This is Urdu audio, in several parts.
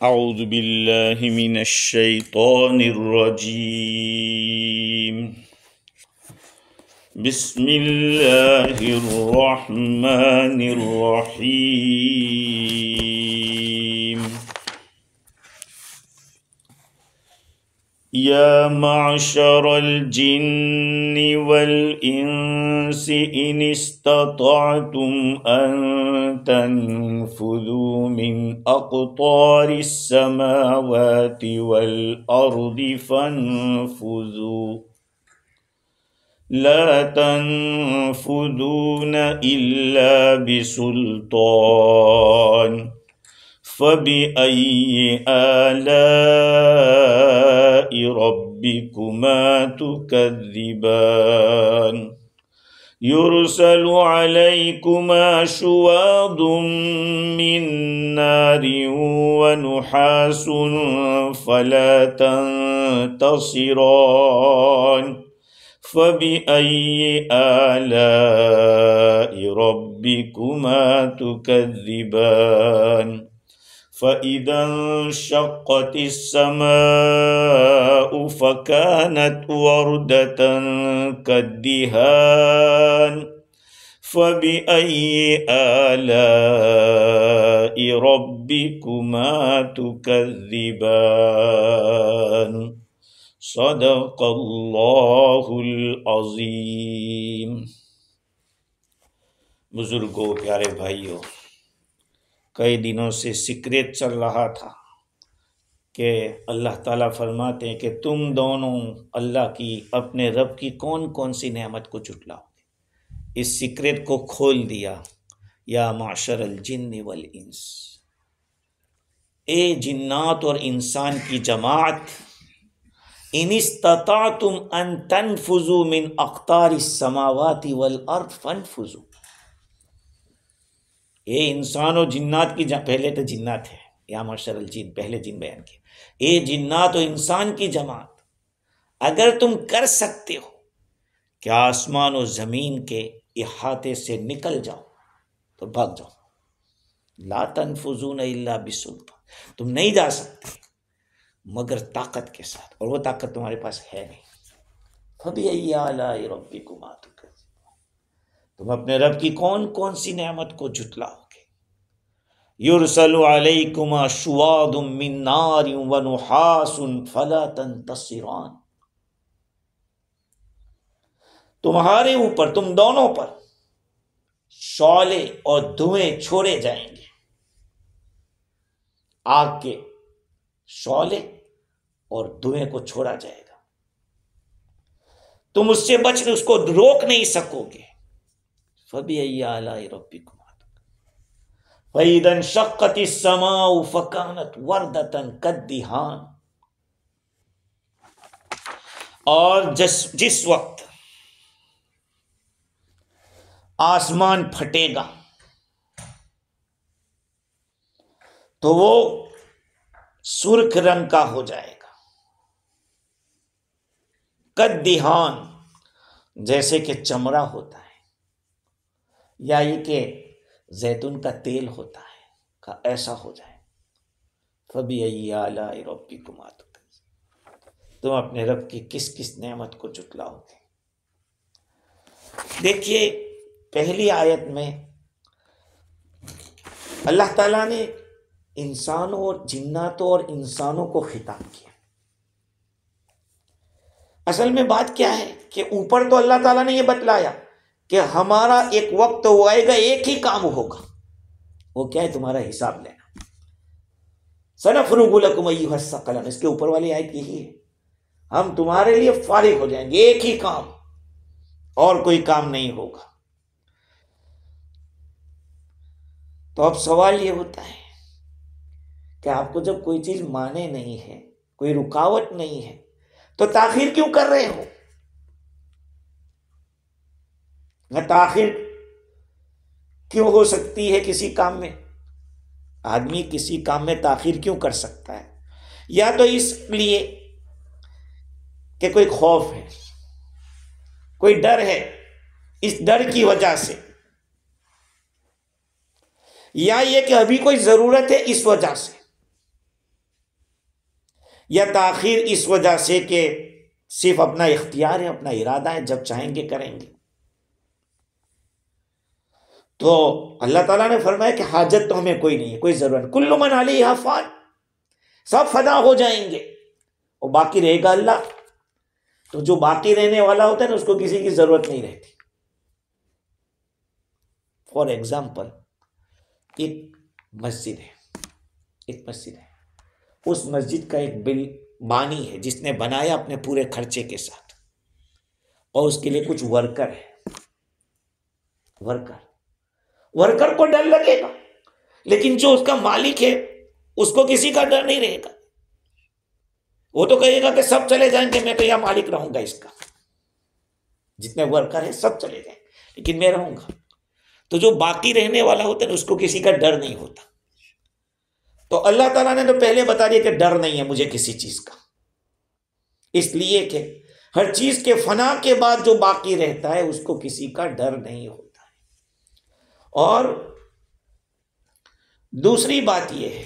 اعوذ باللہ من الشیطان الرجیم بسم اللہ الرحمن الرحیم یا معشر الجن والانس ان استطعتم ان تنفذوا من اقطار السماوات والارض فانفذوا لا تنفذون الا بسلطان فبأي آلاء ربكما تكذبان يرسل عليكما شواظ من نار ونحاس فلا تنتصران فبأي آلاء ربكما تكذبان فإذا انشقت السماء فكانت وردة كالدهان فبأي آلاء ربكما تكذبان صدق اللہ العظیم۔ بزرگوں، پیارے بھائیوں، کئی دنوں سے سیکریٹ چل رہا تھا کہ اللہ تعالیٰ فرماتے ہیں کہ تم دونوں اللہ کی، اپنے رب کی کون کون سی نعمت کو جھٹلاؤ گے۔ اس سیکریٹ کو کھول دیا، یا معشر الجن والانس، اے جنات اور انسان کی جماعت، ان استطعتم ان تنفذوا من اقطار السماوات والارض فانفذوا، اے انسان و جنات کی پہلے تو جنات ہے، یا معشر الجن، پہلے جن بیان کیا، اے جنات و انسان کی جماعت، اگر تم کر سکتے ہو کہ آسمان و زمین کے احاطے سے نکل جاؤ تو بھاگ جاؤ، لا تنفذون الا بسلطان، تم نہیں جا سکتے مگر طاقت کے ساتھ، اور وہ طاقت تمہارے پاس ہے نہیں۔ فَبِأَيِّ آلَاءِ رَبِّكُمَا تُكَذِّبَانِ، تم اپنے رب کی کون کون سی نعمت کو جھٹلاؤ گے۔ يُرْسَلُ عَلَيْكُمَا شُوَاظٌ مِّن نَّارٍ وَنُحَاسٌ فَلَا تَنتَصِرَانِ، تمہارے اوپر، تم دونوں پر شعلے اور دھوئیں چھوڑے جائیں گے، آگ کے شعلے اور دھوئیں کو چھوڑا جائے گا، تم اس سے بچ اس کو روک نہیں سکو گے۔ فَبِأَيِّ آلَاءِ رَبِّكُمَا تُكَذِّبَانِ فَإِذَا انشَقَّتِ السَّمَاءُ فَكَانَتْ وَرْدَةً كَالدِّهَانِ، اور جس وقت آسمان پھٹے گا تو وہ سرخ رنگ کا ہو جائے گا، کدہان، جیسے کہ چمڑا ہوتا ہے، یا یہ کہ زیتون کا تیل ہوتا ہے، کا ایسا ہو جائے۔ فَبِأَيِّ آلَاءِ رَبِّكُمَا تُكَذِّبَانِ، تم اپنے رب کی کس کس نعمت کو جھٹلاؤ گے۔ دیکھیے، پہلی آیت میں اللہ تعالیٰ نے انسانوں اور جناتوں اور انسانوں کو خطاب کیا۔ اصل میں بات کیا ہے کہ اوپر تو اللہ تعالیٰ نے یہ بتلایا کہ ہمارا ایک وقت وہ آئے گا، ایک ہی کام ہوگا، وہ کیا ہے؟ تمہارا حساب لینا۔ سَنَفْرُغُ لَكُمْ أَيُّهَ الثَّقَلَانِ، اس کے اوپر والی آیت یہی ہے، ہم تمہارے لیے فارغ ہو جائیں گے، ایک ہی کام، اور کوئی کام نہیں ہوگا۔ تو اب سوال یہ ہوتا ہے کہ آپ کو جب کوئی چیز مانے نہیں ہے، کوئی رکاوٹ نہیں ہے، تو تاخیر کیوں کر رہے ہو؟ تاخیر کیوں ہو سکتی ہے کسی کام میں؟ آدمی کسی کام میں تاخیر کیوں کر سکتا ہے؟ یا تو اس لیے کہ کوئی خوف ہے، کوئی ڈر ہے، اس ڈر کی وجہ سے، یا یہ کہ ابھی کوئی ضرورت ہے اس وجہ سے۔ یا تاخیر اس وجہ سے کہ صرف اپنا اختیار ہے، اپنا ارادہ ہے، جب چاہیں گے کریں گے؟ تو اللہ تعالیٰ نے فرمایا کہ حاجت تو ہمیں کوئی نہیں ہے، کوئی ضرورت نہیں، کل من علیہا فان، سب فنا ہو جائیں گے اور باقی رہے گا اللہ۔ تو جو باقی رہنے والا ہوتا ہے نا، اس کو کسی کی ضرورت نہیں رہتی۔ فار ایگزامپل، ایک مسجد ہے، اس مسجد کا ایک بانی ہے جس نے بنایا اپنے پورے خرچے کے ساتھ، اور اس کے لیے کچھ ورکر ہے۔ ورکر کو ڈر لگے گا، لیکن جو اس کا مالک ہے اس کو کسی کا ڈر نہیں رہے گا۔ وہ تو کہے گا کہ سب چلے جائیں گے، میں تو یہاں مالک رہوں گا، اس کا جتنے ورکر ہیں سب چلے جائیں لیکن میں رہوں گا۔ تو جو باقی رہنے والا ہوتا ہے اس کو کسی کا ڈر نہیں ہوتا۔ تو اللہ تعالیٰ نے تو پہلے بتا دیا کہ ڈر نہیں ہے مجھے کسی چیز کا، اس لیے کہ ہر چیز کے فنا کے بعد جو باقی رہتا ہے اس کو کسی کا ڈر نہیں ہوتا ہے۔ اور دوسری بات یہ ہے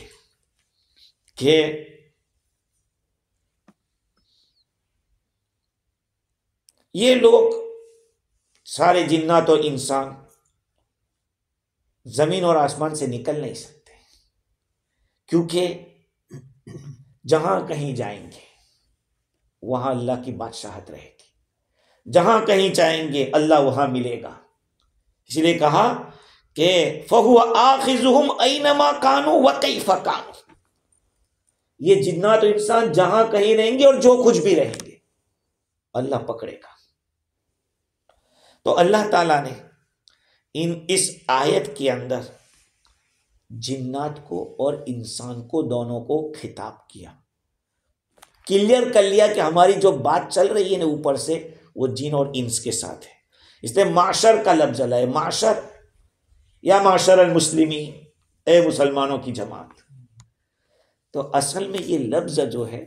کہ یہ لوگ سارے جنات اور انسان زمین اور آسمان سے نکل نہیں سکتے، کیونکہ جہاں کہیں جائیں گے وہاں اللہ کی بادشاہت رہے گی، جہاں کہیں جائیں گے اللہ وہاں ملے گا۔ اس لیے کہا کہ فَهُوَ آخِذُهُمْ أَيْنَمَا كَانُوا وَكَيْفَ كَانُوا، یہ جنات و انسان جہاں کہیں رہیں گے اور جو کچھ بھی رہیں گے اللہ پکڑے گا۔ تو اللہ تعالیٰ نے اس آیت کے اندر جنات کو اور انسان کو دونوں کو خطاب کیا، کلیئر کر لیا کہ ہماری جو بات چل رہی ہے نا اوپر سے، وہ جن اور انس کے ساتھ ہے۔ اس لیے معاشر کا لفظ ہے، معاشر یا معاشر المسلمین، اے مسلمانوں کی جماعت۔ تو اصل میں یہ لفظ جو ہے،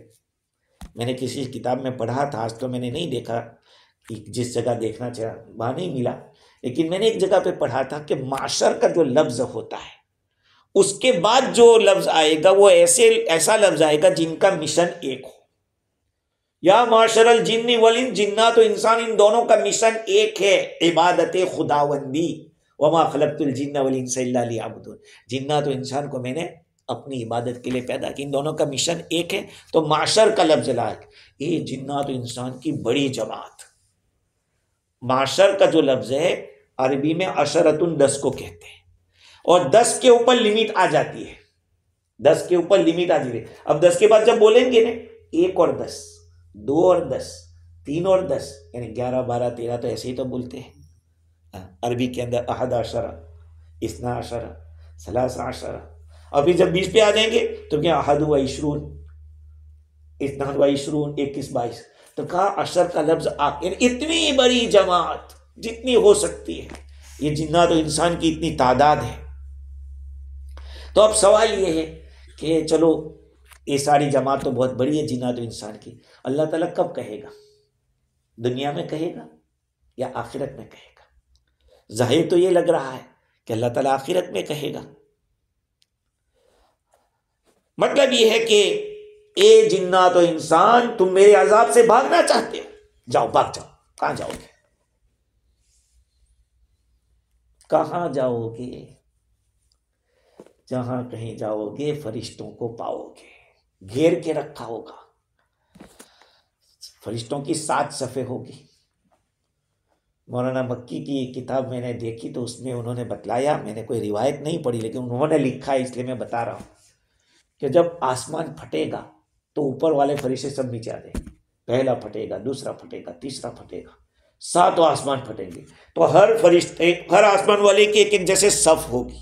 میں نے کسی کتاب میں پڑھا تھا، آج تو میں نے نہیں دیکھا، جس جگہ دیکھنا چاہا وہاں نہیں ملا، لیکن میں نے ایک جگہ پہ پڑھا تھا کہ معاشر کا جو لفظ ہوتا ہے اس کے بعد جو لفظ آئے گا وہ ایسا لفظ آئے گا جن کا مشن ایک ہو۔ یا معاشر الجن والانس، جنات و انسان ان دونوں کا مشن ایک ہے، عبادت خداوندی۔ وما خلقت الجن والانس الا لیعبدون، جنات و انسان کو میں نے اپنی عبادت کے لیے پیدا کی، ان دونوں کا مشن ایک ہے۔ تو معاشر کا لفظ لائق، یہ جنات و انسان کی بڑی جماعت۔ معاشر کا جو لفظ ہے عربی میں عشرۃ، 10 کو کہتے ہیں، اور 10 کے اوپر لمٹ آ جاتی ہے، 10 کے اوپر لمٹ آ جاتی ہے۔ اب 10 کے بعد جب بولیں گے نا 1 اور 10، 2 اور 10، 3 اور 10، یعنی 11 12 13 تو ایسے ہی تو بولتے ہیں عربی کے اندر، 11، 12، 13، ابھی جب 20 پہ آ جائیں گے تو کیا 21، 22، 21، 22، تو کہا عشر کا لفظ یعنی اتنی بڑی جماعت جتنی ہو سکتی ہے، یہ جنات و انسان کی اتنی تعداد ہے۔ تو اب سوال یہ ہے کہ چلو یہ ساری جماعت تو بہت بڑی ہے جنات و انسان کی، اللہ تعالیٰ کب کہے گا؟ دنیا میں کہے گا یا آخرت میں کہے گا؟ ظاہر تو یہ لگ رہا ہے کہ اللہ تعالیٰ آخرت میں کہے گا۔ مطلب یہ ہے کہ اے جنات و انسان، تم میرے عذاب سے بھاگنا چاہتے ہو، جاؤ بھاگ جاؤ۔ کہاں جاؤ گے؟ کہاں جاؤ گے؟ جہاں کہیں جاؤ گے فرشتوں کو پاؤ گے، گھیر کے رکھا ہوگا، فرشتوں کی 7 صفیں ہوگی۔ مولانا مکی کی کتاب میں نے دیکھی تو اس میں انہوں نے بتلایا، میں نے کوئی روایت نہیں پڑھی لیکن انہوں نے لکھا ہے، اس لیے میں بتا رہا ہوں کہ جب آسمان پھٹے گا تو اوپر والے فرشتے سب نیچے آ جائیں گے، پہلا پھٹے گا، دوسرا پھٹے گا، تیسرا پھٹے گا، 7 آسمان پھٹیں گے۔ تو ہر فرشتے، ہر آسمان والے کی ایک جیسے صف ہوگی۔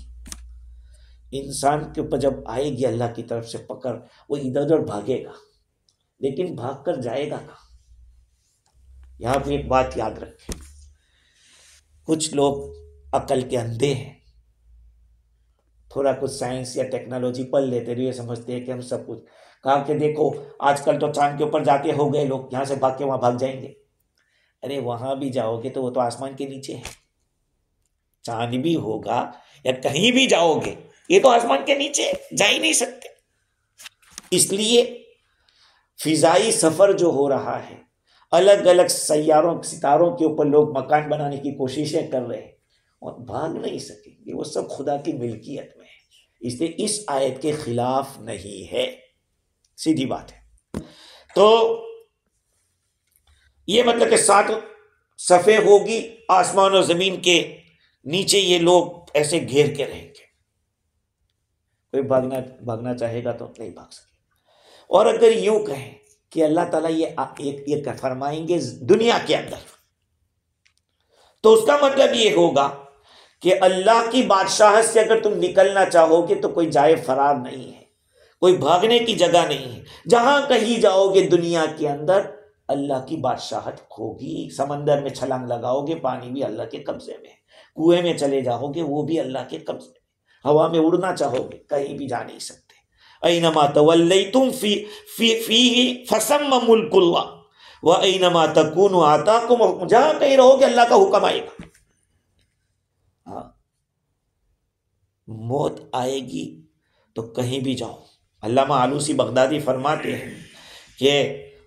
انسان کے اوپر جب آئے گی اللہ کی طرف سے پکڑ، وہ ادھر ادھر بھاگے گا، لیکن بھاگ کر جائے گا کہاں؟ یہاں پہ ایک بات یاد رکھیں، کچھ لوگ عقل کے اندھے ہیں، تھوڑا کچھ سائنس یا ٹیکنالوجی پڑھ لیتے تو یہ سمجھتے ہیں کہ ہم سب کچھ، کہا کہ دیکھو آج کل تو چاند کے اوپر جا کے ہو گئے لوگ، یہاں سے بھاگ کے وہاں بھاگ جائیں گے۔ ارے وہاں بھی جاؤ گے تو وہ تو آسمان کے نیچے ہے، چاند بھی ہوگا یا کہیں بھی جاؤ گے یہ تو آسمان کے نیچے جا ہی نہیں سکتے۔ اس لیے فضائی سفر جو ہو رہا ہے، الگ الگ سیاروں ستاروں کے اوپر لوگ مکان بنانے کی کوششیں کر رہے ہیں اور بھاگ نہیں سکیں گے، وہ سب خدا کی ملکیت میں ہے، اس لیے اس آیت کے خلاف نہیں ہے، سیدھی بات ہے۔ تو یہ مطلب کہ 7 صفیں ہوگی، آسمان اور زمین کے نیچے یہ لوگ ایسے گھیر کے رہیں گے، کوئی بھاگنا چاہے گا تو نہیں بھاگ سکے۔ اور اگر یوں کہیں کہ اللہ تعالیٰ یہ فرمائیں گے دنیا کے اندر، تو اس کا مطلب یہ ہوگا کہ اللہ کی بادشاہت سے اگر تم نکلنا چاہو گے تو کوئی جائے فرار نہیں ہے، کوئی بھاگنے کی جگہ نہیں ہے، جہاں کہیں جاؤ گے دنیا کے اندر اللہ کی بادشاہت ہوگی۔ سمندر میں چھلانگ لگاؤ گے، پانی بھی اللہ کے قبضے میں ہے، کنویں میں چلے جاؤ گے، وہ بھی اللہ کے قبضے میں، ہوا میں اڑنا چاہو گے کہیں بھی جا نہیں سکتے۔ اینما تولیتم فیہ فثم ملک اللہ وَأَيْنَمَا تَكُونُوا آتَاكُمُ الْحُکْمُ، جہاں کہیں رہو گے اللہ کا حکم آئے گا۔ ہاں، موت آئے گی تو کہیں بھی جاؤ۔ علامہ آلوسی بغدادی فرماتے ہیں کہ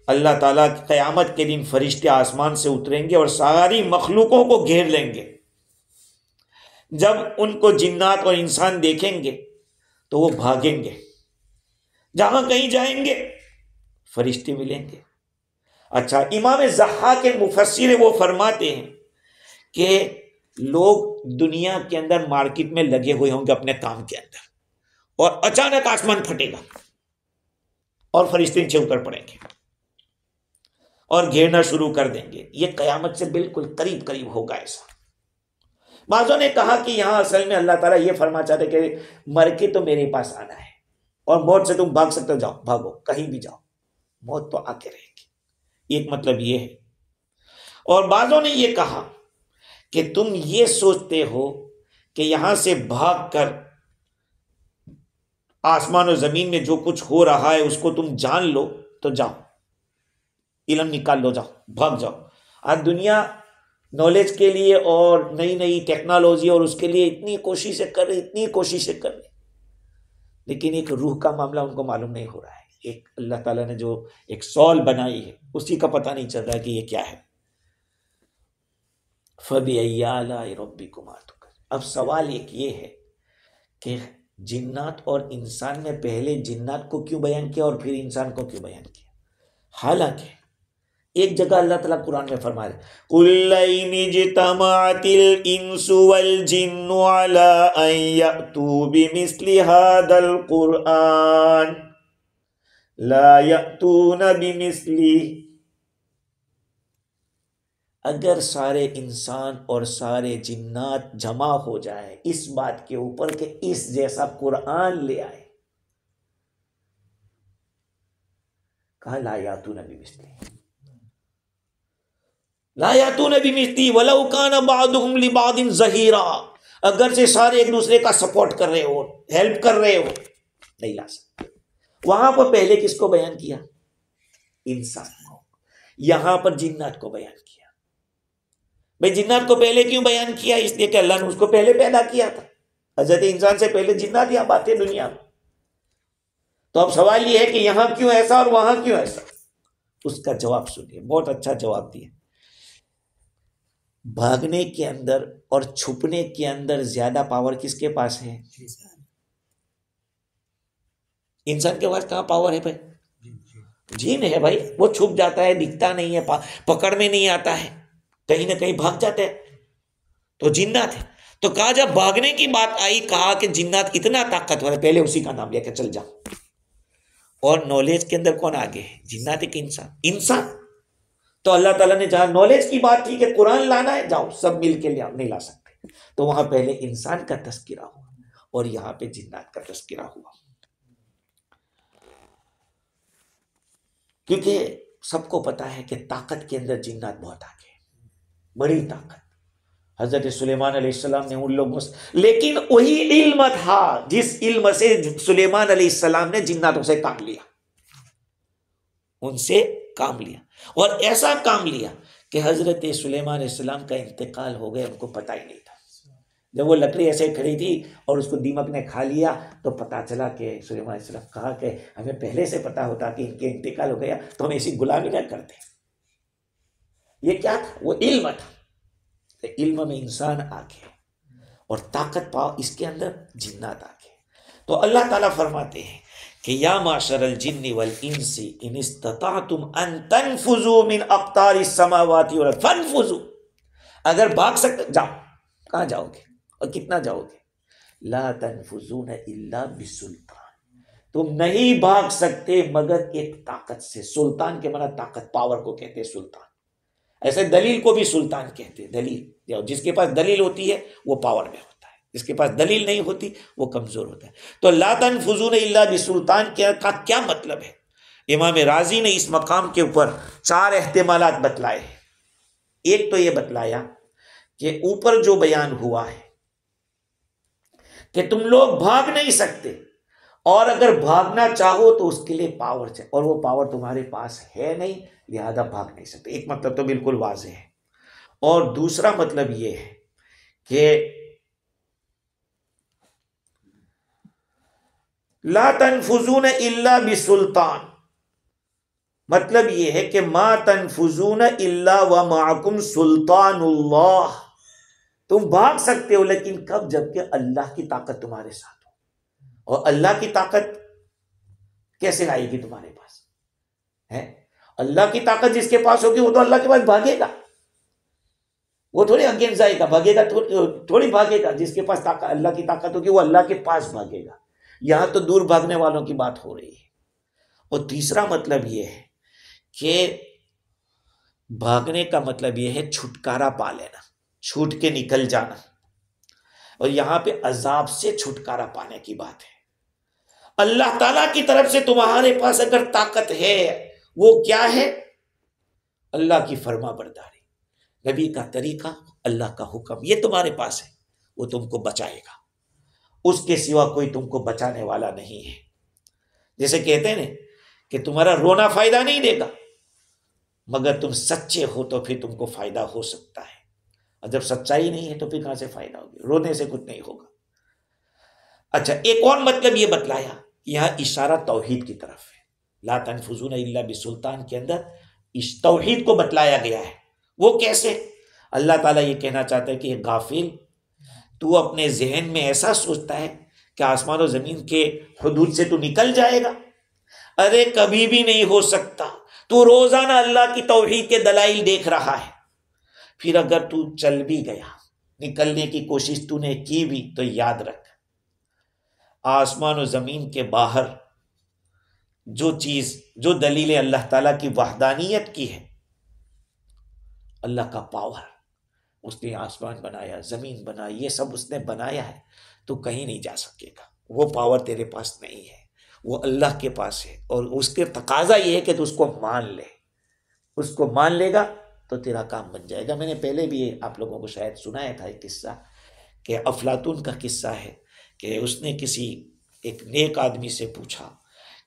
اللہ تعالیٰ قیامت کے دن فرشتے آسمان سے اتریں گے اور ساری مخلوقوں کو گھیر لیں گے۔ جب ان کو جنات اور انسان دیکھیں گے تو وہ بھاگیں گے، جہاں کہیں جائیں گے فرشتے ملیں گے۔ اچھا، امام ضحاک مفسر وہ فرماتے ہیں کہ لوگ دنیا کے اندر مارکیٹ میں لگے ہوئے ہوں گے اپنے کام کے اندر، اور اچانک آسمان پھٹے گا اور فرشتے نیچے اتر پڑیں گے اور گھیرنا شروع کر دیں گے۔ یہ قیامت سے بالکل قریب قریب ہوگا ایسا۔ بعضوں نے کہا کہ یہاں اصل میں اللہ تعالیٰ یہ فرما چاہتے کہ مر کے تو میرے پاس آنا ہے، اور موت سے تم بھاگ سکتے ہو، جاؤ بھاگو، کہیں بھی جاؤ، موت تو آ کے رہے گی۔ ایک مطلب یہ ہے۔ اور بعضوں نے یہ کہا کہ تم یہ سوچتے ہو کہ یہاں سے بھاگ کر آسمان و زمین میں جو کچھ ہو رہا ہے اس کو تم جان لو، تو جاؤ علم نکال لو، جاؤ بھاگ جاؤ۔ آج دنیا نالج کے لیے اور نئی نئی ٹیکنالوجی اور اس کے لیے اتنی کوششیں کر رہی، لیکن ایک روح کا معاملہ ان کو معلوم نہیں ہو رہا ہے۔ ایک اللہ تعالیٰ نے جو ایک سول بنائی ہے اسی کا پتہ نہیں چل رہا کہ یہ کیا ہے۔ فَبِأَيِّ آلَاءِ رَبِّكُمَا تُكَذِّبَانِ۔ اب سوال ایک یہ ہے کہ جنات اور انسان میں پہلے جنات کو کیوں بیان کیا اور پھر انسان کو کیوں بیان کیا؟ حالانکہ ایک جگہ اللہ تعالیٰ قرآن میں فرما رہے قُلْ لَئِنِ اجْتَمَعَتِ الْإِنسُ وَالْجِنُّ عَلَىٰ أَن يَأْتُوا بِمِثْلِ هَٰذَا الْقُرْآنِ لَا يَأْتُونَ بِمِثْلِهِ۔ اگر سارے انسان اور سارے جنات جمع ہو جائے اس بات کے اوپر کہ اس جیسا قرآن لے آئے، کہا لا یاتون بمثلہ، لا یاتون بمثلہ ولو کان بعضهم لبعض ظہیرا، اگر سے سارے ایک دوسرے کا سپورٹ کر رہے ہو، ہیلپ کر رہے ہو، نہیں لا سکتے۔ وہاں پر پہلے کس کو بیان کیا؟ انسان کو۔ یہاں پر جنات کو بیان کیا۔ بھئی جنات کو پہلے کیوں بیان کیا؟ اس لیے کہ اللہ نے اس کو پہلے پیدا کیا تھا، حضرت انسان سے پہلے جنات یہاں باتیں دنیا میں۔ تو اب سوال یہ ہے کہ یہاں کیوں ایسا اور وہاں کیوں ایسا؟ اس کا جواب سنیے، بہت اچھا جواب دیا۔ بھاگنے کے اندر اور چھپنے کے اندر زیادہ پاور کس کے پاس ہے؟ انسان کے پاس کہاں پاور ہے بھائی؟ جن ہے بھائی، وہ چھپ جاتا ہے، دکھتا نہیں ہے، پکڑ میں نہیں آتا ہے، کہیں نہ کہیں بھاگ جاتے ہیں، تو جنات ہے۔ تو کہا جب بھاگنے کی بات آئی، کہا کہ جنات اتنا طاقتور ہے، پہلے اسی کا نام لیا کہ چل جاؤ۔ اور نالج کے اندر کون آگے ہے؟ جنات ہے کہ انسان؟ انسان۔ تو اللہ تعالیٰ نے جہاں نالج کی بات کی کہ قرآن لانا ہے، جاؤ سب مل کے لے آؤ، نہیں لا سکتے، تو وہاں پہلے انسان کا تذکرہ ہوا اور یہاں پہ جنات کا تذکرہ ہوا، کیونکہ سب کو پتا ہے کہ طاقت کے اندر جنات بہت آگے ہیں، بڑی طاقت۔ حضرت سلیمان علیہ السلام نے ان لوگوں سے، لیکن وہی علم تھا جس علم سے سلیمان علیہ السلام نے جناتوں سے کام لیا، ان سے کام لیا، اور ایسا کام لیا کہ حضرت سلیمان علیہ السلام کا انتقال ہو گیا، ان کو پتہ ہی نہیں تھا۔ جب وہ لکڑی ایسے کھڑی تھی اور اس کو دیمک نے کھا لیا تو پتا چلا کہ سلیمان علیہ السلام کہا کہ ہمیں پہلے سے پتا ہوتا کہ ان کے انتقال ہو گیا تو ہم ایسی غلامی نہ کرتے. یہ کیا تھا؟ وہ علم تھا. علم میں انسان آ گیا اور طاقت پاؤ اس کے اندر جنات آ گئے. تو اللہ تعالیٰ فرماتے ہیں کہ یا معشر الجن والانس ان استطعتم ان تنفذوا من اقطار السماوات والارض فانفذوا. اگر بھاگ سکتے جاؤ. کہاں جاؤ گے اور کتنا جاؤ گے؟ لا تنفذون الا بسلطان. تم نہیں بھاگ سکتے مگر ایک طاقت سے. سلطان کے معنی طاقت، پاور کو کہتے ہیں سلطان. ایسے دلیل کو بھی سلطان کہتے ہیں. دلیل، جس کے پاس دلیل ہوتی ہے وہ پاور میں ہوتا ہے، جس کے پاس دلیل نہیں ہوتی وہ کمزور ہوتا ہے. تو لا تنفذون الا بسلطان کا کیا مطلب ہے؟ امام رازی نے اس مقام کے اوپر 4 احتمالات بتلائے ہیں. ایک تو یہ بتلایا کہ اوپر جو بیان ہوا ہے کہ تم لوگ بھاگ نہیں سکتے، اور اگر بھاگنا چاہو تو اس کے لیے پاور چاہیے، اور وہ پاور تمہارے پاس ہے نہیں، لہذا بھاگ نہیں سکتے. ایک مطلب تو بالکل واضح ہے. اور دوسرا مطلب یہ ہے کہ لا تنفذون الا بسلطان، مطلب یہ ہے کہ ما تنفذون الا ومعکم سلطان اللہ. تم بھاگ سکتے ہو لیکن کب؟ جبکہ اللہ کی طاقت تمہارے ساتھ ہو. اور اللہ کی طاقت کیسے آئے گی تمہارے پاس؟ ہے اللہ کی طاقت جس کے پاس ہوگی وہ تو اللہ کے پاس بھاگے گا. وہ تھوڑی اگینسٹ جائے گا، بھاگے گا تھوڑی بھاگے گا. جس کے پاس اللہ کی طاقت ہوگی وہ اللہ کے پاس بھاگے گا. یہاں تو دور بھاگنے والوں کی بات ہو رہی ہے. اور تیسرا مطلب یہ ہے کہ بھاگنے کا مطلب یہ ہے چھٹکارا پا لینا، چھوٹ کے نکل جانا. اور یہاں پہ عذاب سے چھٹکارا پانے کی بات ہے. اللہ تعالیٰ کی طرف سے تمہارے پاس اگر طاقت ہے، وہ کیا ہے؟ اللہ کی فرما برداری، نبی کا طریقہ، اللہ کا حکم، یہ تمہارے پاس ہے. وہ تم کو بچائے گا، اس کے سوا کوئی تم کو بچانے والا نہیں ہے. جیسے کہتے ہیں نا کہ تمہارا رونا فائدہ نہیں دے گا، مگر تم سچے ہو تو پھر تم کو فائدہ ہو سکتا ہے. اور جب سچائی نہیں ہے تو پھر کہاں سے فائدہ ہوگا؟ رونے سے کچھ نہیں ہوگا. اچھا، ایک اور مطلب یہ بتلایا، یہاں اشارہ توحید کی طرف ہے. لا تنفذون الا بسلطان کے اندر اس توحید کو بتلایا گیا ہے. وہ کیسے؟ اللہ تعالیٰ یہ کہنا چاہتا ہے کہ غافل، تو اپنے ذہن میں ایسا سوچتا ہے کہ آسمان و زمین کے حدود سے تو نکل جائے گا. ارے کبھی بھی نہیں ہو سکتا. تو روزانہ اللہ کی توحید کے دلائل دیکھ رہا ہے. پھر اگر تو چل بھی گیا، نکلنے کی کوشش تو نے کی بھی، تو یاد رکھ آسمان و زمین کے باہر جو چیز، جو دلیل اللہ تعالیٰ کی وحدانیت کی ہے، اللہ کا پاور، اس نے آسمان بنایا، زمین بنائی، یہ سب اس نے بنایا ہے. تو کہیں نہیں جا سکے گا. وہ پاور تیرے پاس نہیں ہے، وہ اللہ کے پاس ہے. اور اس کے تقاضا یہ ہے کہ تو اس کو مان لے. اس کو مان لے گا تو تیرا کام بن جائے گا. میں نے پہلے بھی آپ لوگوں کو شاید سنایا تھا ایک قصہ، کہ افلاطون کا قصہ ہے کہ اس نے کسی ایک نیک آدمی سے پوچھا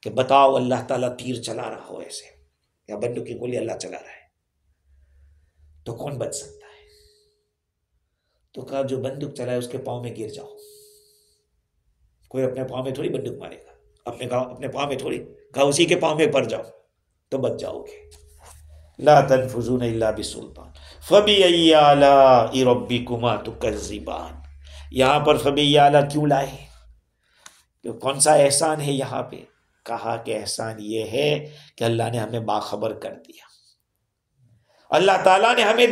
کہ بتاؤ اللہ تعالیٰ تیر چلا رہا ہو ایسے، یا بندوق کی گولی اللہ چلا رہا ہے، تو کون بچ سکتا ہے؟ تو کہا جو بندوق چلائے اس کے پاؤں میں گر جاؤ. کوئی اپنے پاؤں میں تھوڑی بندوق مارے گا، اپنے پاؤں میں تھوڑی. کہا اسی کے پاؤں میں پڑ جاؤ تو بچ جاؤ گے. لا تنفذون الا بسلطان فبأي آلاء ربكما تكذبان. یہاں پر فبأي آلاء کیوں لائے؟ کون سا احسان ہے یہاں پہ؟ کہا کہ احسان یہ ہے کہ اللہ نے ہمیں باخبر کر دیا. اللہ تعالیٰ نے ہمیں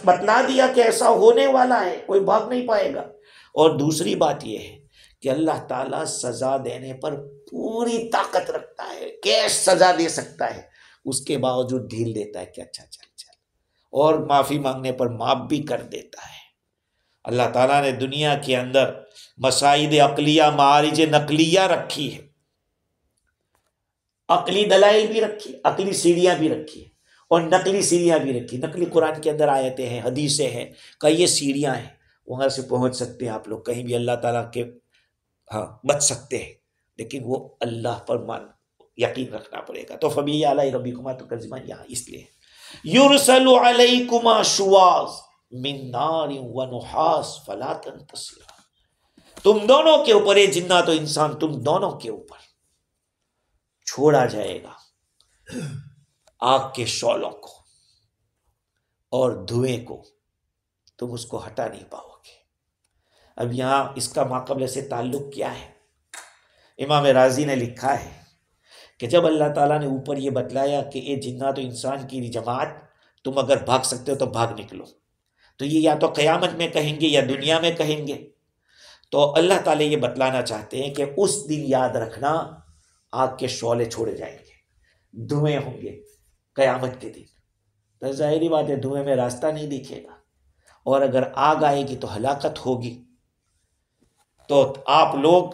بتلا دیا کہ ایسا ہونے والا ہے، کوئی بھاگ نہیں پائے گا. اور دوسری بات یہ ہے کہ اللہ تعالیٰ سزا دینے پر پوری طاقت رکھتا ہے، کیش سزا دے سکتا ہے، اس کے باوجود ڈھیل دیتا ہے کہ اچھا چل، اور معافی مانگنے پر معاف بھی کر دیتا ہے. اللہ تعالیٰ نے دنیا کے اندر مسائد عقلیہ، معارج نقلیہ رکھی ہے، عقلی دلائل بھی رکھی، عقلی سیڑھیاں بھی رکھی اور نقلی سیڑھیاں بھی رکھی. نقلی قرآن کے اندر آیتیں ہیں، حدیثیں ہیں کہ یہ سیڑھیاں ہیں، وہاں سے پہنچ سکتے ہیں آپ لوگ، کہیں بھی اللہ تعالیٰ کے بچ سکتے ہیں، لیکن وہ اللہ پر یقین رکھنا پڑے گا. تو فبأي آلاء ربكما تكذبان یہاں اس لیے یرسل علیکما شواظ من نار و نحاس فلا تنتصران. تم دونوں کے اوپر، یہ جنات و انسان تم دونوں کے اوپر چھوڑا جائے گا آگ کے شعلوں کو اور دھوئیں کو، تم اس کو ہٹا نہیں پاؤ گے. اب یہاں اس کا ماقبل سے تعلق کیا ہے؟ امام رازی نے لکھا ہے کہ جب اللہ تعالیٰ نے اوپر یہ بتلایا کہ اے جنات و انسان کی جماعت، تم اگر بھاگ سکتے ہو تو بھاگ نکلو، تو یہ یا تو قیامت میں کہیں گے یا دنیا میں کہیں گے. تو اللہ تعالیٰ یہ بتلانا چاہتے ہیں کہ اس دن یاد رکھنا آگ کے شعلے چھوڑے جائیں گے، دھوئیں ہوں گے قیامت کے دن. تو ظاہری بات ہے دھوئیں میں راستہ نہیں دکھے گا، اور اگر آگ آئے گی تو ہلاکت ہوگی، تو آپ لوگ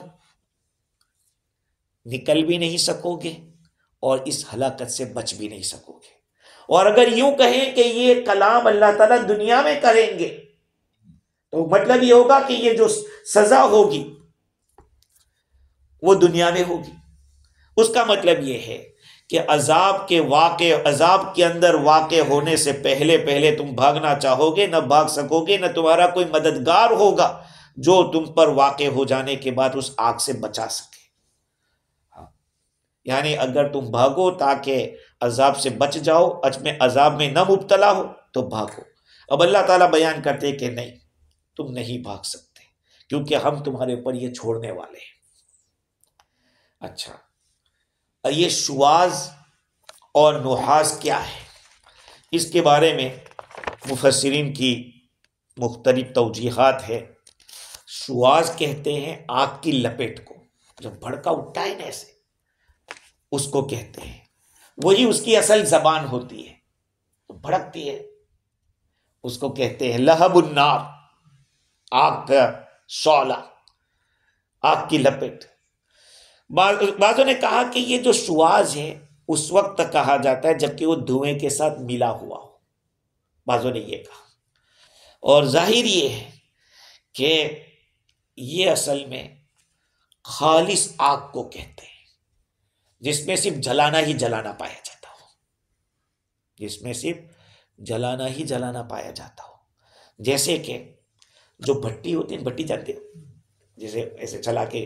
نکل بھی نہیں سکو گے اور اس ہلاکت سے بچ بھی نہیں سکو گے. اور اگر یوں کہیں کہ یہ کلام اللہ تعالیٰ دنیا میں کریں گے تو مطلب یہ ہوگا کہ یہ جو سزا ہوگی وہ دنیا میں ہوگی. اس کا مطلب یہ ہے کہ عذاب کے اندر واقع ہونے سے پہلے تم بھاگنا چاہو گے، نہ بھاگ سکو گے، نہ تمہارا کوئی مددگار ہوگا جو تم پر واقع ہو جانے کے بعد اس آگ سے بچا سکے. یعنی اگر تم بھاگو تاکہ عذاب سے بچ جاؤ، عذاب میں نہ مبتلا ہو تو بھاگو. اب اللہ تعالیٰ بیان کرتے کہ نہیں، تم نہیں بھاگ سکتے کیونکہ ہم تمہارے اوپر یہ چھوڑنے والے ہیں. اچھا، یہ شواظ اور نحاس کیا ہے؟ اس کے بارے میں مفسرین کی مختلف توجیحات ہے. شواظ کہتے ہیں آگ کی لپیٹ کو، جب بھڑکا اٹھتا ہے نا ایسے، اس کو کہتے ہیں. وہی اس کی اصل زبان ہوتی ہے، تو بھڑکتی ہے، اس کو کہتے ہیں لہب النار، آگ کا شعلہ، آگ کی لپٹ. بعضوں نے کہا کہ یہ جو شواظ ہے اس وقت تک کہا جاتا ہے جبکہ وہ دھوئیں کے ساتھ ملا ہوا ہو. بعضوں نے یہ کہا، اور ظاہر یہ ہے کہ یہ اصل میں خالص آگ کو کہتے ہیں جس میں صرف جلانا ہی جلانا پایا جاتا ہو، جس میں صرف جلانا ہی جلانا پایا جاتا ہو. جیسے کہ جو بھٹی ہوتی ہے، بھٹی جانتے ہو، جیسے ایسے چلا کے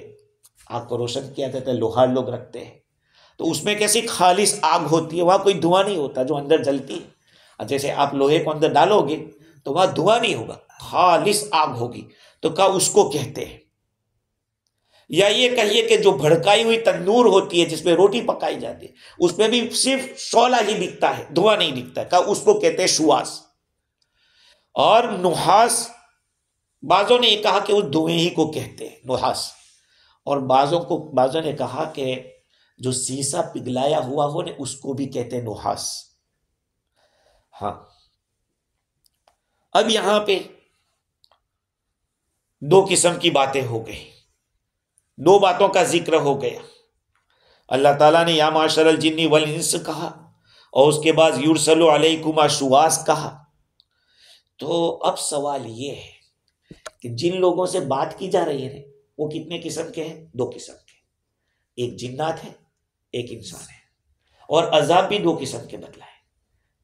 آگ کو روشن کیا جاتا ہے، لوہار لوگ رکھتے ہیں، تو اس میں کیسی خالص آگ ہوتی ہے، وہاں کوئی دھواں نہیں ہوتا جو اندر جلتی ہے. جیسے آپ لوہے کو اندر ڈالو گے تو وہاں دھواں نہیں ہوگا، خالص آگ ہوگی، تو کہا اس کو کہتے ہیں. یا یہ کہیے کہ جو بھڑکائی ہوئی تندور ہوتی ہے جس میں روٹی پکائی جاتی ہے، اس میں بھی صرف شعلہ ہی دکھتا ہے، دھواں نہیں دکھتا ہے، کہا اس کو کہتے ہیں شواظ. اور نحاس، بعضوں نے یہ کہا کہ اس دھوئیں ہی کو کہتے ہیں نحاس، اور بعضوں نے کہا کہ جو سیسا پگھلایا ہوا ہو نے اس کو بھی کہتے ہیں نحاس. ہاں، اب یہاں پہ دو قسم کی باتیں ہو گئی، دو باتوں کا ذکر ہو گیا. اللہ تعالیٰ نے یا معاشر الجن والانس کہا، اور اس کے بعد یرسل علیکما شواظ کہا. تو اب سوال یہ ہے کہ جن لوگوں سے بات کی جا رہی ہے وہ کتنے قسم کے ہیں؟ دو قسم کے، ایک جنات ہے، ایک انسان ہے. اور عذاب بھی دو قسم کے بدلا ہے،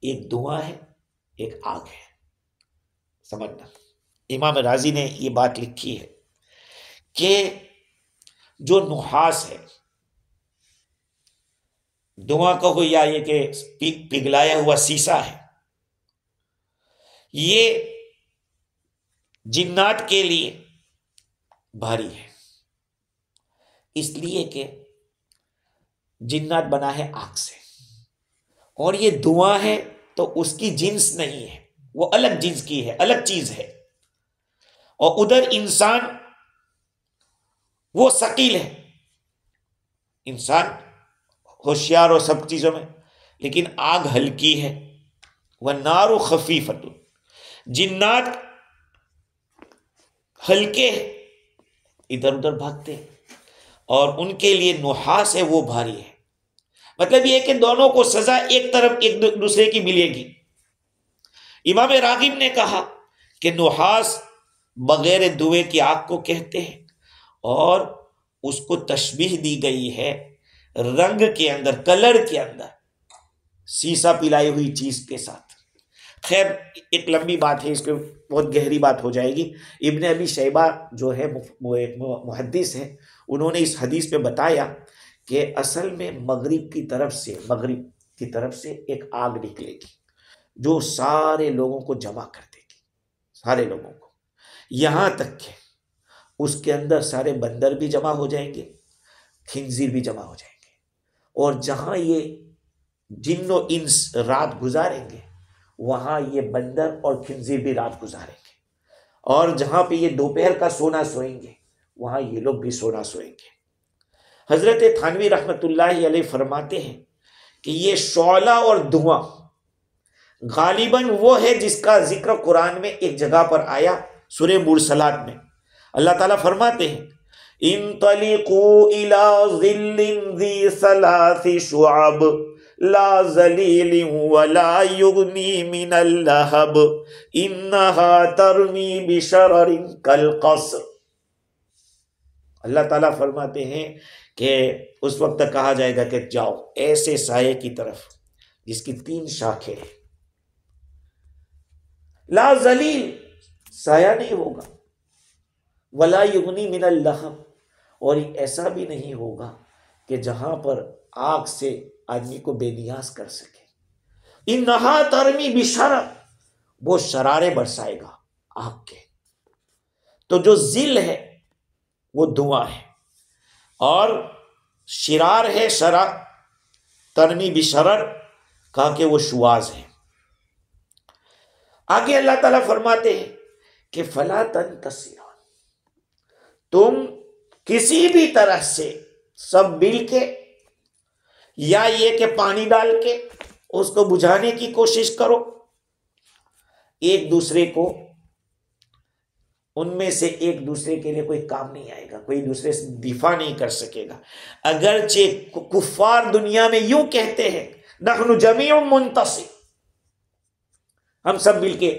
ایک دھواں ہے، ایک آگ ہے. سمجھنا، امام رازی نے یہ بات لکھی ہے کہ جو نحاس ہے، دھواں کہو یا یہ کہ پگھلایا ہوا سیسا ہے، یہ جنات کے لیے بھاری ہے، اس لیے کہ جنات بنا ہے آگ سے، اور یہ دھواں ہے تو اس کی جنس نہیں ہے، وہ الگ جنس کی ہے، الگ چیز ہے. اور ادھر انسان وہ ثقیل ہے، انسان ہوشیار اور سب چیزوں میں، لیکن آگ ہلکی ہے. والنار خفیفۃ، جنات ہلکے ہیں، ادھر ادھر بھاگتے ہیں، اور ان کے لیے نحاس ہے وہ بھاری ہے. مطلب یہ ہے کہ دونوں کو سزا ایک طرف ایک دوسرے کی ملے گی. امام راغب نے کہا کہ نحاس بغیر دھوئے کی آگ کو کہتے ہیں، اور اس کو تشبیہ دی گئی ہے رنگ کے اندر، کلر کے اندر، سیسا پلائی ہوئی چیز کے ساتھ. خیر ایک لمبی بات ہے، اس پہ بہت گہری بات ہو جائے گی۔ ابن ابی شیبہ جو ہے وہ ایک محدث ہے، انہوں نے اس حدیث پہ بتایا کہ اصل میں مغرب کی طرف سے ایک آگ نکلے گی جو سارے لوگوں کو جمع کر دے گی، سارے لوگوں کو، یہاں تک کہ اس کے اندر سارے بندر بھی جمع ہو جائیں گے، خنزیر بھی جمع ہو جائیں گے، اور جہاں یہ جن و انس رات گزاریں گے وہاں یہ بندر اور خنزیر بھی رات گزاریں گے، اور جہاں پہ یہ دوپہر کا سونا سوئیں گے وہاں یہ لوگ بھی سونا سوئیں گے۔ حضرت تھانوی رحمت اللہ علیہ فرماتے ہیں کہ یہ شعلہ اور دھواں غالباً وہ ہے جس کا ذکر قرآن میں ایک جگہ پر آیا، سورہ مرسلات میں۔ اللہ تعالیٰ فرماتے ہیں انطلقوا الى ظل ذی ثلاث شعب لا ذلیل ولا یغنی من اللہب انہا ترمی بشرر کالقصر۔ اللہ تعالیٰ فرماتے ہیں کہ اس وقت تک کہا جائے گا کہ جاؤ ایسے سائے کی طرف جس کی 3 شاخیں ہیں، لا ذلیل سایہ نہیں ہوگا، ولا یغنی من اللہب اور ایسا بھی نہیں ہوگا کہ جہاں پر آگ سے آدمی کو بے نیاز کر سکے۔ انہا ترمی بشرر، وہ شرارے برسائے گا آگ کے۔ تو جو ذل ہے وہ دھواں ہے، اور شرار ہے شرار، ترمی بشرر کہا کہ وہ شواظ ہے۔ آگے اللہ تعالیٰ فرماتے ہیں کہ فلا تنتصران، تم کسی بھی طرح سے سب مل کے یا یہ کہ پانی ڈال کے اس کو بجھانے کی کوشش کرو، ایک دوسرے کو، ان میں سے ایک دوسرے کے لیے کوئی کام نہیں آئے گا، کوئی دوسرے سے دفاع نہیں کر سکے گا۔ اگرچہ کفار دنیا میں یوں کہتے ہیں نحن جمیع منتصر، ہم سب مل کے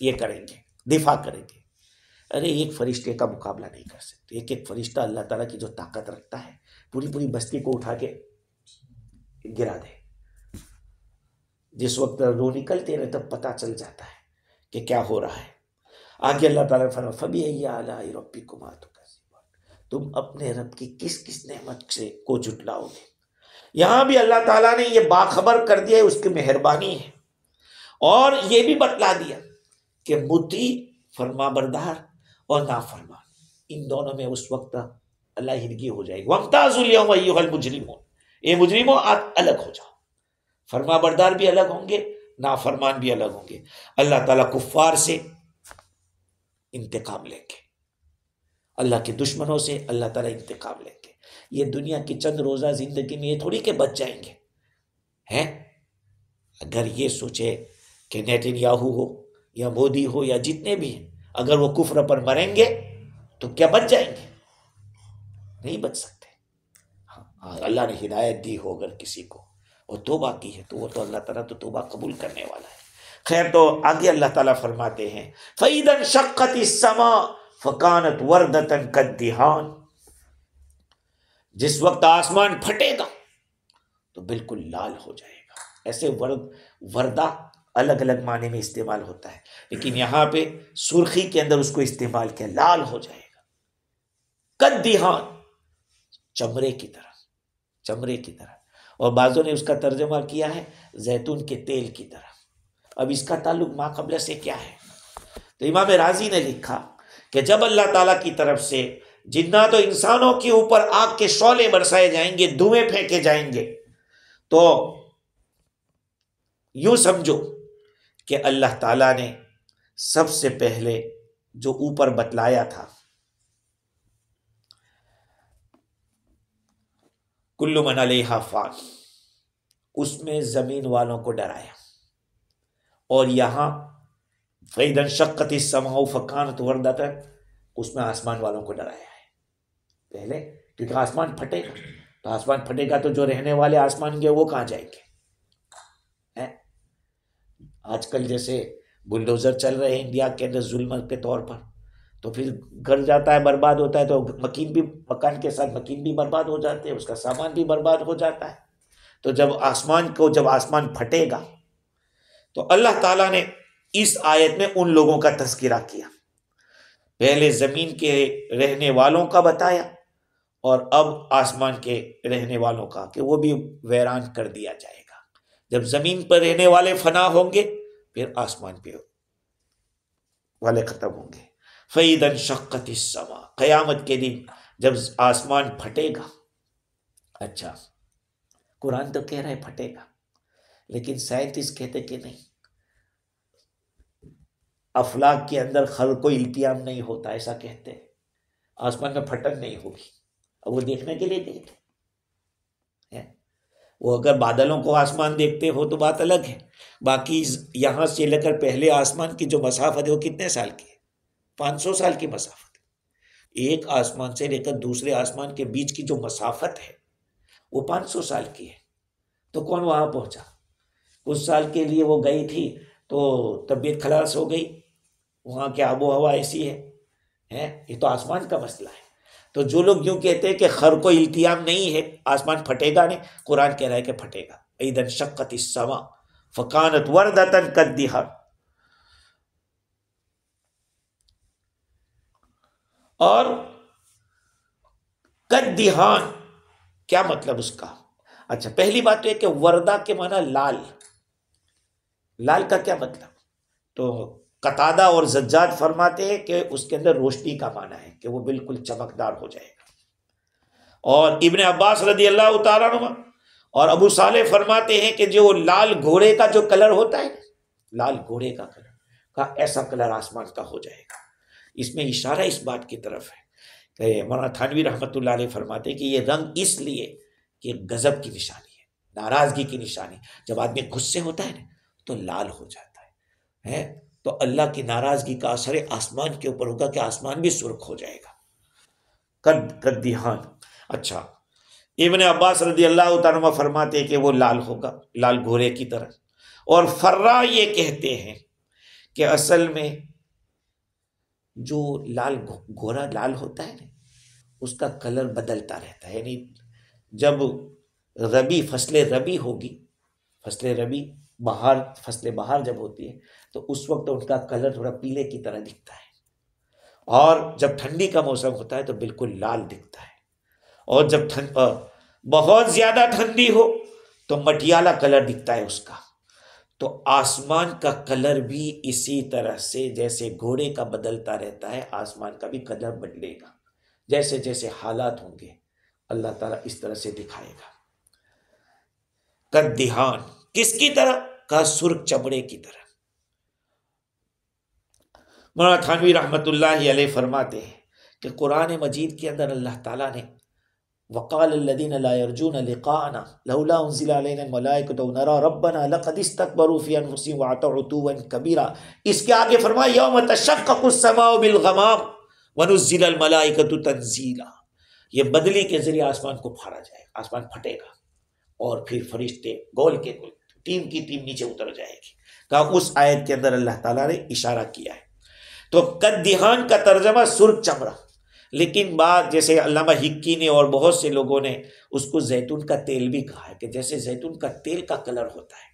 یہ کریں گے، دفاع کریں گے۔ ارے ایک فرشتے کا مقابلہ نہیں کر سکتے۔ ایک فرشتہ اللہ تعالیٰ کی جو طاقت رکھتا ہے پوری بستی کو اٹھا کے گرا دے۔ جس وقت روح نکلتے ہیں تب پتہ چل جاتا ہے کہ کیا ہو رہا ہے۔ آگے اللہ تعالیٰ فرماتا ہے فَبِأَيِّ آلَاءِ رَبِّكُمَا تُكَذِّبَانِ، تم اپنے رب کی کس نعمت سے کو جھٹلاؤ گے۔ یہاں بھی اللہ تعالیٰ نے یہ باخبر کر دیا ہے، اس کی مہربانی ہے، اور یہ بھی بتلا دیا کہ مطیع فرما بردار اور نافرمان، ان دونوں میں اس وقت علیحدگی ہو جائے گی۔ وَامْتَازُوا الْيَوْمَ أَيُّهَا الْمُجْرِمُونَ، اے مجرموں آج الگ ہو جاؤ۔ فرما بردار بھی الگ ہوں گے، نافرمان بھی الگ ہوں گے۔ اللہ تعالیٰ کفار سے انتقام لیں گے، اللہ کے دشمنوں سے اللہ تعالیٰ انتقام لیں گے۔ یہ دنیا کی چند روزہ زندگی میں یہ تھوڑی کہ بچ جائیں گے ہیں۔ اگر یہ سوچے کہ نیتن یاہو ہو یا مودی ہو یا جتنے بھی ہیں، اگر وہ کفر پر مریں گے تو کیا بچ جائیں گے؟ نہیں بچ سکتے۔ ہاں اللہ نے ہدایت دی ہو اگر کسی کو اور توبہ کی ہے تو وہ تو اللہ تعالیٰ تو توبہ قبول کرنے والا ہے۔ خیر تو آگے اللہ تعالیٰ فرماتے ہیں فَإِذَا انشَقَّتِ السَّمَاءُ فَكَانَتْ وَرْدَةً كَالدِّهَانِ، جس وقت آسمان پھٹے گا تو بالکل لال ہو جائے گا۔ ایسے وردہ الگ الگ معنی میں استعمال ہوتا ہے، لیکن یہاں پہ سرخی کے اندر اس کو استعمال کیا، لال ہو جائے گا۔ کالدِّہان، چمڑے کی طرح، اور بعضوں نے اس کا ترجمہ کیا ہے زیتون کے تیل کی طرح۔ اب اس کا تعلق ما قبل سے کیا ہے؟ تو امام رازی نے لکھا کہ جب اللہ تعالیٰ کی طرف سے جنات و انسانوں کے اوپر آگ کے شعلے برسائے جائیں گے، دھوئیں پھینکے جائیں گے، تو یوں سمجھو کہ اللہ تعالیٰ نے سب سے پہلے جو اوپر بتلایا تھا کل من علیہا فان، اس میں زمین والوں کو ڈرایا، اور یہاں فَإِذَا انشَقَّتِ السَّمَاءُ فَكَانَتْ وَرْدَةً، اس میں آسمان والوں کو ڈرایا ہے پہلے، کیونکہ آسمان پھٹے گا، تو آسمان پھٹے گا تو جو رہنے والے آسمان کے وہ کہاں جائیں گے؟ آج کل جیسے بلڈوزر چل رہے ہیں انڈیا کے اندر ظلم کے طور پر، تو پھر گھر جاتا ہے، برباد ہوتا ہے، تو مکان کے ساتھ مکین بھی برباد ہو جاتے ہیں، اس کا سامان بھی برباد ہو جاتا ہے۔ تو جب آسمان پھٹے گا تو اللہ تعالیٰ نے اس آیت میں ان لوگوں کا تذکرہ کیا، پہلے زمین کے رہنے والوں کا بتایا اور اب آسمان کے رہنے والوں کا، کہ وہ بھی ویران کر دیا جائے گا۔ جب زمین پر رہنے والے فنا ہوں گے پھر آسمان پہ والے ختم ہوں گے۔ فَإِذَا انشَقَّتِ السَّمَاءُ، قیامت کے دن جب آسمان پھٹے گا۔ اچھا، قرآن تو کہہ رہا ہے پھٹے گا، لیکن سائنٹسٹ کہتے کہ نہیں، افلاک کے اندر خلق و التیام نہیں ہوتا، ایسا کہتے ہیں، آسمان میں پھٹن نہیں ہوگی۔ اب وہ دیکھنے کے لیے گئے تھے، وہ اگر بادلوں کو آسمان دیکھتے ہو تو بات الگ ہے، باقی یہاں سے لے کر پہلے آسمان کی جو مسافت ہے وہ کتنے سال کی ہے؟ 500 سال کی مسافت ہے۔ ایک آسمان سے لے کر دوسرے آسمان کے بیچ کی جو مسافت ہے وہ 500 سال کی ہے، تو کون وہاں پہنچا؟ کچھ سال کے لیے وہ گئی تھی تو طبیعت خلاص ہو گئی، وہاں کی آب و ہوا ایسی ہے، یہ تو آسمان کا مسئلہ ہے۔ تو جو لوگ یوں کہتے ہیں کہ خرق و التیام نہیں ہے، آسمان پھٹے گا نہیں، قرآن کہہ رہا ہے کہ پھٹے گا۔ اذا انشقت السماء فکانت وردۃ کالدہن، اور کالدہن کیا مطلب اس کا؟ اچھا، پہلی بات تو ہے کہ وردہ کے معنی لال، لال کا کیا مطلب؟ تو قتادہ اور زجاج فرماتے ہیں کہ اس کے اندر روشنی کا معنی ہے، کہ وہ بالکل چمکدار ہو جائے گا۔ اور ابن عباس رضی اللہ تعالیٰ عنہ اور ابو صالح فرماتے ہیں کہ جو لال گھوڑے کا جو کلر ہوتا ہے، لال گھوڑے کا کلر کا ایسا کلر آسمان کا ہو جائے گا۔ اس میں اشارہ اس بات کی طرف ہے کہ مولانا تھانوی رحمۃ اللہ علیہ فرماتے ہیں کہ یہ رنگ اس لیے کہ غضب کی نشانی ہے، ناراضگی کی نشانی۔ جب آدمی غصے ہوتا ہے نا تو لال ہو جاتا ہے، تو اللہ کی ناراضگی کا اثر آسمان کے اوپر ہوگا کہ آسمان بھی سرخ ہو جائے گا۔ کالدہن۔ اچھا، ابن عباس رضی اللہ تعالیٰ فرماتے ہیں کہ وہ لال ہوگا، لال گھوڑے کی طرح۔ اور فرا یہ کہتے ہیں کہ اصل میں جو لال گھوڑا لال ہوتا ہے نا، اس کا کلر بدلتا رہتا ہے، یعنی جب ربی فصل ربی ہوگی، فصل ربی بہار، فصل بہار جب ہوتی ہے تو اس وقت ان کا کلر تھوڑا پیلے کی طرح دکھتا ہے، اور جب ٹھنڈی کا موسم ہوتا ہے تو بالکل لال دکھتا ہے، اور جب بہت زیادہ ٹھنڈی ہو تو مٹیالہ کلر دکھتا ہے اس کا۔ تو آسمان کا کلر بھی اسی طرح سے جیسے گھوڑے کا بدلتا رہتا ہے، آسمان کا بھی کلر بدلے گا، جیسے جیسے حالات ہوں گے اللہ تعالیٰ اس طرح سے دکھائے گا۔ کالدہن، کس کی طرح؟ کا سرخ چمڑے کی طرح۔ مولانا تھانوی رحمۃ اللہ علیہ فرماتے ہیں کہ قرآن مجید کے اندر اللہ تعالیٰ نے وقال الذين لا يرجون لقاءنا لولا انزل علينا الملائكة ونرى ربنا لقد استكبروا في انفسهم وعتوا عتوا كبيرا، اس کے آگے فرمایا یوم تشقق السماء بالغمام ونزل الملائكة تنزیلا، یہ بدلی کے ذریعے آسمان کو پھاڑا جائے گا، آسمان پھٹے گا، اور پھر فرشتے گول کے گول ٹیم کی ٹیم نیچے اتر جائے گی۔ کہا اس آیت کے اندر اللہ تعالیٰ نے اشارہ کیا ہے۔ تو کالدہن کا ترجمہ سرخ چمڑا، لیکن بعد جیسے علامہ حکی نے اور بہت سے لوگوں نے اس کو زیتون کا تیل بھی کہا ہے، کہ جیسے زیتون کا تیل کا کلر ہوتا ہے،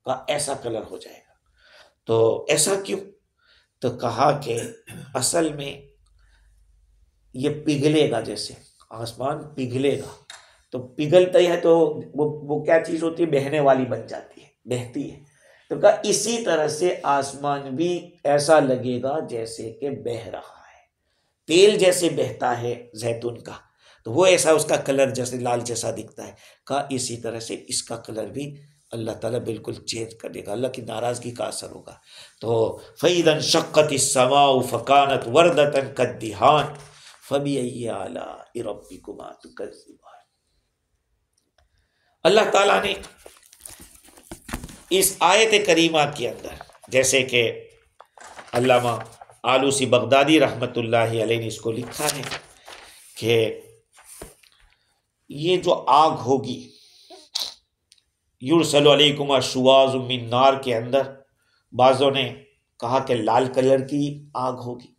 کہا ایسا کلر ہو جائے گا۔ تو ایسا کیوں؟ تو کہا کہ اصل میں یہ پگھلے گا، جیسے آسمان پگھلے گا، تو پگھلتا ہے تو وہ کیا چیز ہوتی ہے؟ بہنے والی بن جاتی ہے، بہتی ہے۔ تو کہا اسی طرح سے آسمان بھی ایسا لگے گا جیسے کہ بہہ رہا ہے، تیل جیسے بہتا ہے زیتون کا، تو وہ ایسا اس کا کلر جیسے لال جیسا دکھتا ہے۔ کہا اسی طرح سے اس کا کلر بھی اللہ تعالیٰ بالکل چینج کر دے گا، اللہ کی ناراضگی کا اثر ہوگا۔ تو فَإِذَا انشَقَّتِ السَّمَاءُ فَكَانَتْ وَرْدَةً كَالدِّهَانِ فَبِأَيِّ آلَاءِ رَبِّكُمَا تُكَذِّبَانِ۔ اللہ تعالیٰ نے اس آیت کریمہ کے اندر، جیسے کہ علامہ آلوسی بغدادی رحمۃ اللہ علیہ نے اس کو لکھا ہے کہ یہ جو آگ ہوگی، یرسل علیکم شواظ من نار کے اندر بعضوں نے کہا کہ لال کلر کی آگ ہوگی،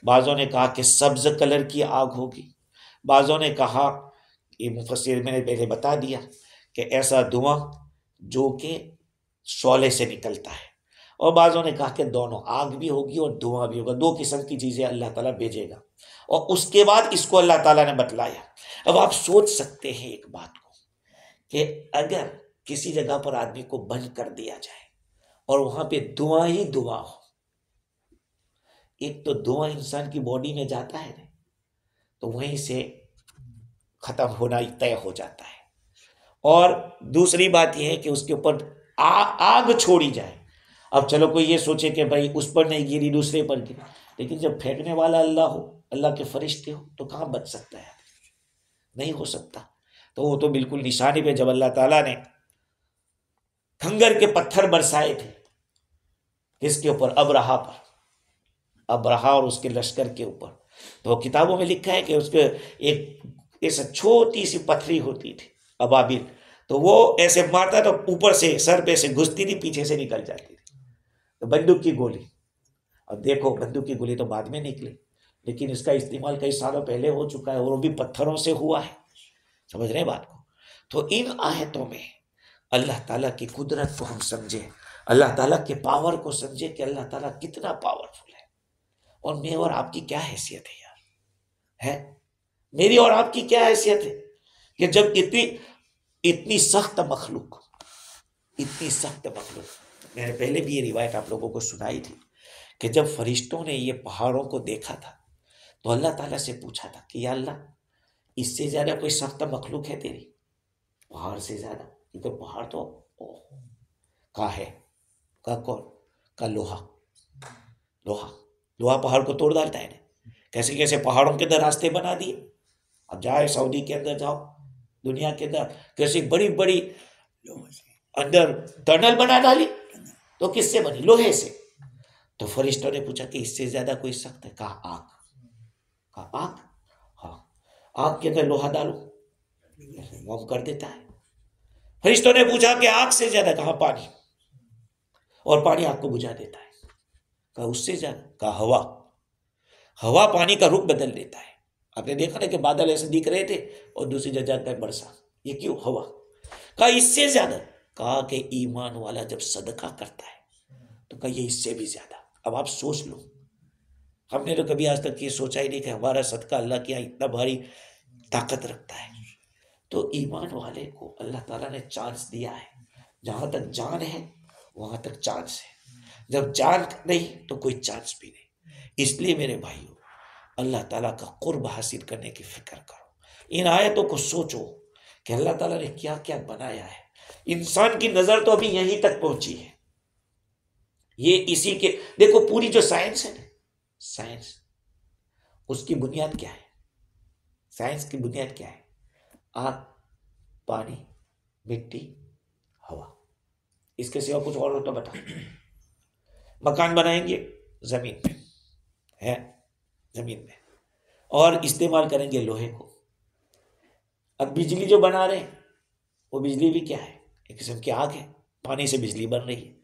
بعضوں نے کہا کہ سبز کلر کی آگ ہوگی، بعضوں نے کہا، یہ مفسر میں نے پہلے بتا دیا کہ ایسا دھواں جو کہ شعلے سے نکلتا ہے، اور بعضوں نے کہا کہ دونوں، آگ بھی ہوگی اور دھواں بھی ہوگا، دو قسم کی چیزیں اللہ تعالیٰ بھیجے گا، اور اس کے بعد اس کو اللہ تعالیٰ نے بتلایا۔ اب آپ سوچ سکتے ہیں ایک بات کو کہ اگر کسی جگہ پر آدمی کو بند کر دیا جائے اور وہاں پہ دھواں ہی دھواں ہو، ایک تو دھواں انسان کی باڈی میں جاتا ہے نا، تو وہیں سے ختم ہونا طے ہو جاتا ہے، اور دوسری بات یہ ہے کہ اس کے اوپر آگ چھوڑی جائے۔ اب چلو کوئی یہ سوچے کہ بھائی اس پر نہیں گری، دوسرے پر گری، لیکن جب پھینکنے والا اللہ ہو، اللہ کے فرشتے ہو، تو کہاں بچ سکتا ہے؟ نہیں ہو سکتا۔ تو وہ تو بالکل نشانی پہ جب اللہ تعالیٰ نے کھنگر کے پتھر برسائے تھے، کس کے اوپر؟ ابرہا پر، ابرہا اور اس کے لشکر کے اوپر، تو کتابوں میں لکھا ہے کہ اس کے ایک ایسا چھوٹی سی پتھری ہوتی تھی ابابیل، تو وہ ایسے مارتا تو اوپر سے سر پہ سے گھستی تھی، پیچھے سے نکل جاتی تھی، تو بندوق کی گولی۔ اب دیکھو بندوق کی گولی تو بعد میں نکلی، لیکن اس کا استعمال کئی سالوں پہلے ہو چکا ہے، اور وہ بھی پتھروں سے ہوا ہے۔ سمجھ رہے ہیں بات کو؟ تو ان آیتوں میں اللہ تعالیٰ کی قدرت کو ہم سمجھے، اللہ تعالیٰ کے پاور کو سمجھے کہ اللہ تعالیٰ کتنا پاورفل ہے۔ اور میں اور آپ کی کیا حیثیت ہے یار؟ ہے میری اور آپ کی کیا حیثیت ہے کہ جب اتنی سخت مخلوق، اتنی سخت مخلوق، میں نے پہلے بھی یہ روایت آپ لوگوں کو سنائی تھی کہ جب فرشتوں نے یہ پہاڑوں کو دیکھا تھا تو اللہ تعالیٰ سے پوچھا تھا کہ یا اللہ، اس سے زیادہ کوئی سخت مخلوق ہے تیری؟ پہاڑ سے زیادہ؟ یہ تو پہاڑ تو کا ہے، کا کون؟ کا لوہا۔ لوہا پہاڑ کو توڑ ڈالتا ہے نا، کیسے کیسے پہاڑوں کے اندر راستے بنا دیے۔ اب جائے سعودی کے اندر جاؤ، دنیا کے اندر کیسی بڑی بڑی اندر ٹنل بنا ڈالی، تو کس سے بنی؟ لوہے سے۔ تو فرشتوں نے پوچھا کہ اس سے زیادہ کوئی سخت ہے؟ کہا آگ۔ کہا آگ؟ ہاں، آگ کے اندر لوہا ڈالو موم کر دیتا ہے۔ فرشتوں نے پوچھا کہ آگ سے زیادہ؟ کہا پانی، اور پانی آگ کو بجھا دیتا ہے۔ کہا اس سے زیادہ؟ کہا ہوا۔ ہوا پانی کا رخ بدل دیتا ہے۔ آپ نے دیکھا نا کہ بادل ایسے دکھ رہے تھے اور دوسری جگہ پہ برسا، یہ کیوں؟ ہوا۔ کہا اس سے زیادہ؟ کہا کہ ایمان والا جب صدقہ کرتا ہے تو کہا یہ اس سے بھی زیادہ۔ اب آپ سوچ لو، ہم نے تو کبھی آج تک یہ سوچا ہی نہیں کہ ہمارا صدقہ اللہ کے یہاں اتنا بھاری طاقت رکھتا ہے۔ تو ایمان والے کو اللہ تعالیٰ نے چانس دیا ہے، جہاں تک جان ہے وہاں تک چانس ہے، جب جان نہیں تو کوئی چانس بھی نہیں۔ اس لیے میرے بھائیوں، اللہ تعالیٰ کا قرب حاصل کرنے کی فکر کرو، ان آیتوں کو سوچو کہ اللہ تعالیٰ نے کیا کیا بنایا ہے۔ انسان کی نظر تو ابھی یہیں تک پہنچی ہے، یہ اسی کے دیکھو پوری جو سائنس ہے نا، سائنس اس کی بنیاد کیا ہے؟ سائنس کی بنیاد کیا ہے؟ آگ، پانی، مٹی، ہوا، اس کے سوا کچھ اور ہو تو بتا۔ مکان بنائیں گے زمین میں ہے، زمین میں، اور استعمال کریں گے لوہے کو۔ اب بجلی جو بنا رہے ہیں وہ بجلی بھی کیا ہے؟ ایک قسم کی آگ ہے، پانی سے بجلی بن رہی ہے۔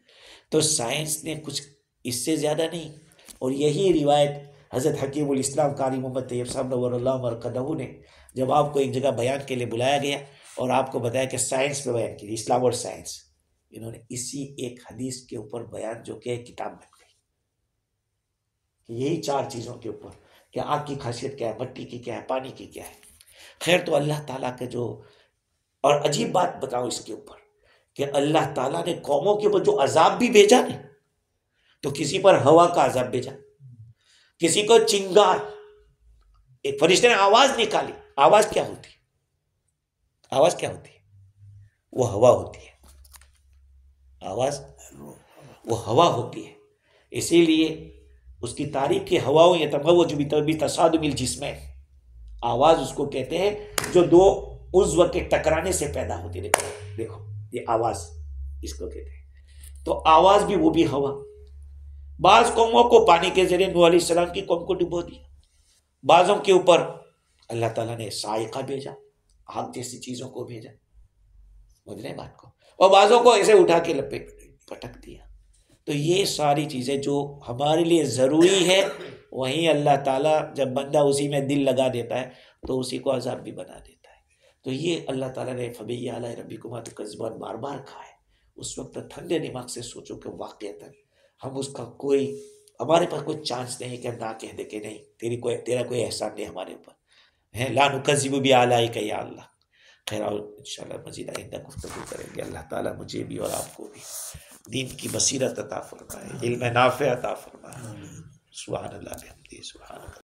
تو سائنس نے کچھ اس سے زیادہ نہیں، اور یہی روایت حضرت حکیم الاسلام قاری محمد طیب صاحب نور اللہ مرقدہ نے جب آپ کو ایک جگہ بیان کے لیے بلایا گیا اور آپ کو بتایا کہ سائنس پہ بیان کیجیے، اسلام اور سائنس، انہوں نے اسی ایک حدیث کے اوپر بیان جو کہ کتاب بن گئی کہ یہی چار چیزوں کے اوپر کہ آگ کی خاصیت کیا ہے، مٹی کی کیا ہے، پانی کی کیا ہے۔ خیر، تو اللہ تعالیٰ کا جو، اور عجیب بات بتاؤ اس کے اوپر کہ اللہ تعالیٰ نے قوموں کے اوپر جو عذاب بھی بھیجا نا، تو کسی پر ہوا کا عذاب بھیجا، کسی کو چنگار، ایک فرشتے نے آواز نکالی۔ آواز کیا ہوتی ہے؟ آواز کیا ہوتی ہے؟ وہ ہوا ہوتی ہے، آواز وہ ہوا ہوتی ہے۔ اسی لیے اس کی تعریف کی ہواؤں یتموج بتصادم الجسمین، آواز اس کو کہتے ہیں جو دو عضو کے ٹکرانے سے پیدا ہوتی ہے۔ دیکھو یہ آواز اس کو کہتے ہیں، تو آواز بھی وہ بھی ہوا۔ بعض قوموں کو پانی کے ذریعے نوح علیہ السلام کی قوم کو ڈبو دیا، بعضوں کے اوپر اللہ تعالیٰ نے صاعقہ بھیجا، آگ جیسی چیزوں کو بھیجا، سمجھ رہے ہیں بات کو، اور بعضوں کو ایسے اٹھا کے لپیٹ پٹک دیا۔ تو یہ ساری چیزیں جو ہمارے لیے ضروری ہے، وہیں اللہ تعالیٰ جب بندہ اسی میں دل لگا دیتا ہے تو اسی کو عذاب بھی بنا دیتا ہے۔ تو یہ اللہ تعالیٰ نے فَبِأَيِّ آلَاءِ رَبِّكُمَا تُكَذِّبَانِ بار بار کہا ہے۔ اس وقت ٹھنڈے دماغ سے سوچو کہ واقعتاً ہم اس کا کوئی ہمارے پاس کوئی چانس نہیں کہ نہ کہہ دے کہ نہیں تیرا کوئی احسان نہیں ہمارے اوپر ہے. لا نکذب بآلائک یا اللہ. خیر اور انشاءاللہ مزید آئندہ گفتگو کریں گے. اللہ تعالیٰ مجھے بھی اور آپ کو بھی دین کی بصیرت عطا فرمائے، علم نافع عطا فرمائے. سبحان اللہ بحمدہ، سبحان اللہ.